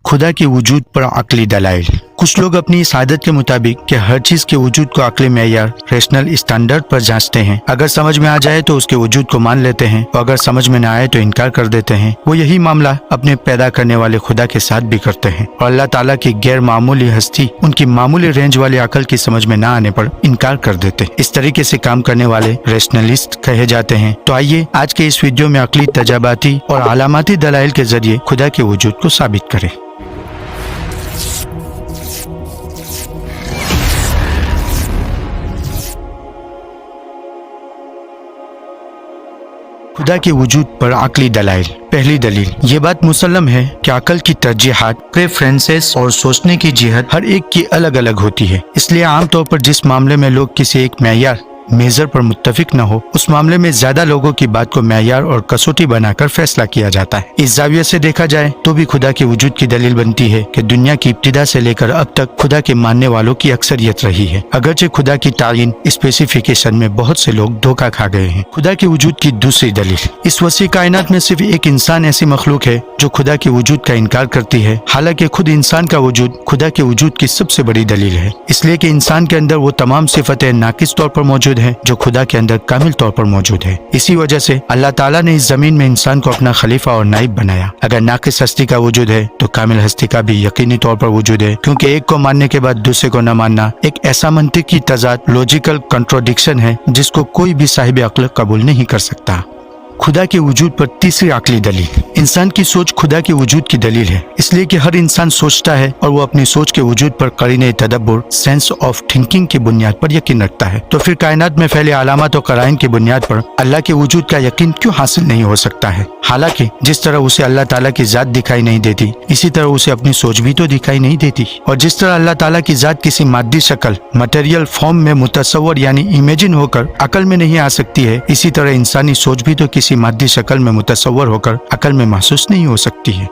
खुदा के वजूद पर अक्ली दलाइल। कुछ लोग अपनी इस आदत के मुताबिक कि हर चीज के वजूद को अक्ली मेयार रेशनल स्टैंडर्ड पर जांचते हैं। अगर समझ में आ जाए तो उसके वजूद को मान लेते हैं और अगर समझ में न आए तो इनकार कर देते हैं। वो यही मामला अपने पैदा करने वाले खुदा के साथ भी करते हैं और अल्लाह ताला की गैर मामूली हस्ती उनकी मामूली रेंज वाली अकल की समझ में न आने पर इनकार कर देते हैं। इस तरीके से काम करने वाले रेशनलिस्ट कहे जाते हैं। तो आइए आज के इस वीडियो में अकली तजाबाती और अलामाती दलाइल के जरिए खुदा के वजूद को साबित करें। खुदा के वजूद पर अक्ली दलाइल। पहली दलील, ये बात मुसल्लम है कि अकल की तरजीहात, प्रेफरेंसेस और सोचने की जिहत हर एक की अलग अलग होती है। इसलिए आमतौर पर जिस मामले में लोग किसी एक मेयार मेजर पर मुत्तफिक न हो, उस मामले में ज्यादा लोगों की बात को मेयार और कसौटी बनाकर फैसला किया जाता है। इस जाविये से देखा जाए तो भी खुदा के वजूद की दलील बनती है कि दुनिया की इब्तिदा से लेकर अब तक खुदा के मानने वालों की अक्सरियत रही है। अगरचे खुदा की तायीन स्पेसिफिकेशन में बहुत से लोग धोखा खा गए हैं। खुदा के वजूद की दूसरी दलील, इस वसी कायनात में सिर्फ एक इंसान ऐसी मखलूक है जो खुदा के वजूद का इनकार करती है, हालांकि खुद इंसान का वजूद खुदा के वजूद की सबसे बड़ी दलील है। इसलिए कि इंसान के अंदर वो तमाम सिफतें नाकिस तौर पर मौजूद है जो खुदा के अंदर कामिल तौर पर मौजूद है। इसी वजह से अल्लाह ताला ने इस जमीन में इंसान को अपना खलीफा और नाइब बनाया। अगर नाकिस हस्ती का वजूद है तो कामिल हस्ती का भी यकीनी तौर पर वजूद है, क्योंकि एक को मानने के बाद दूसरे को न मानना एक ऐसा मंतिकी तजाद, लॉजिकल कंट्रोडिक्शन है जिसको कोई भी साहिब अक्ल कबूल नहीं कर सकता। खुदा के वजूद पर तीसरी अक्ली दलील, इंसान की सोच खुदा के वजूद की दलील है, इसलिए कि हर इंसान सोचता है और वो अपनी सोच के वजूद पर करीने तदब्बुर, सेंस ऑफ थिंकिंग की बुनियाद पर यकीन रखता है। तो फिर कायनात में फैले अलामत और कराइन की बुनियाद पर अल्लाह के वजूद का यकीन क्यों हासिल नहीं हो सकता है? हालांकि जिस तरह उसे अल्लाह ताला की जात दिखाई नहीं देती, इसी तरह उसे अपनी सोच भी तो दिखाई नहीं देती। और जिस तरह अल्लाह ताला की जात किसी मादी शक्ल, मटेरियल फॉर्म में मुतसव्वुर यानी इमेजिन होकर अकल में नहीं आ सकती है, इसी तरह इंसानी सोच भी तो किसी मादी शक्ल में मुतसव्वुर होकर अकल में महसूस नहीं हो सकती है।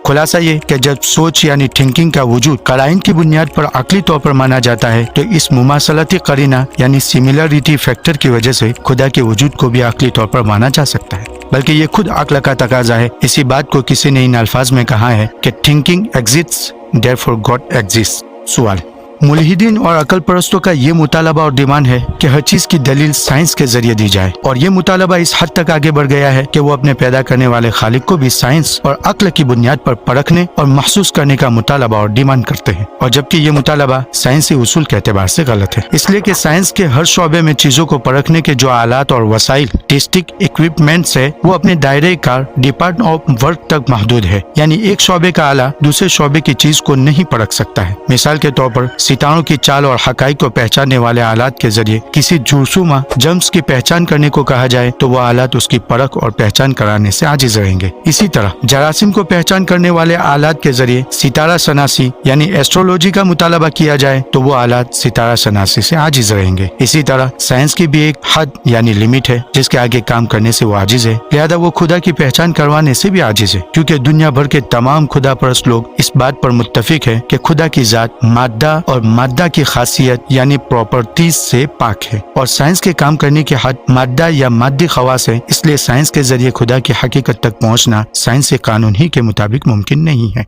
खुलासा ये कि जब सोच यानी थिंकिंग का वजूद कराइन की बुनियाद पर अकली तौर पर माना जाता है, तो इस मुमासलती करीना यानी सिमिलरिटी फैक्टर की वजह से खुदा के वजूद को भी अकली तौर पर माना जा सकता है। बल्कि ये खुद अक्ल का तकाजा है। इसी बात को किसी ने इन अल्फाज में कहा है कि thinking exists therefore God exists. सवाल, मुल्हिदीन और अकल परस्तों का ये मुतालबा और डिमांड है कि हर चीज की दलील साइंस के जरिए दी जाए, और ये मुतालबा इस हद तक आगे बढ़ गया है कि वो अपने पैदा करने वाले खालिक को भी साइंस और अक्ल की बुनियाद पर परखने और महसूस करने का मुतालबा और डिमांड करते हैं। और जबकि ये मुतालबा साइंसी उसूल के एतबार से गलत है, इसलिए कि साइंस के हर शोबे में चीजों को परखने के जो आलात और वसाइल, टेस्टिक इक्विपमेंट्स है, वो अपने दायरे कार डिपार्ट ऑफ वर्क तक महदूद है। यानी एक शोबे का आला दूसरे शोबे की चीज को नहीं परख सकता है। मिसाल के तौर पर सितारों की चाल और हकाइक को पहचानने वाले आलात के जरिए किसी जुर्सुमा जम्स की पहचान करने को कहा जाए तो वो आलात उसकी परख और पहचान कराने से आजिज रहेंगे। इसी तरह जरासीम को पहचान करने वाले आलात के जरिए सितारा शनासी यानी एस्ट्रोलॉजी का मुतालबा किया जाए तो वो आलात सितारा शनासी से आजिज रहेंगे। इसी तरह साइंस की भी एक हद यानी लिमिट है जिसके आगे काम करने से वो आजिज है, लिहाजा वो खुदा की पहचान करवाने से भी आजिज है, क्योंकि दुनिया भर के तमाम खुदा परस्त लोग इस बात पर मुत्तफिक है कि खुदा की जात मादा और मादा की खासियत यानी प्रॉपर्टीज से पाक है, और साइंस के काम करने की हद मादा या मादी खवास है। इसलिए साइंस के जरिए खुदा की हकीकत तक पहुंचना साइंस के कानून ही के मुताबिक मुमकिन नहीं है।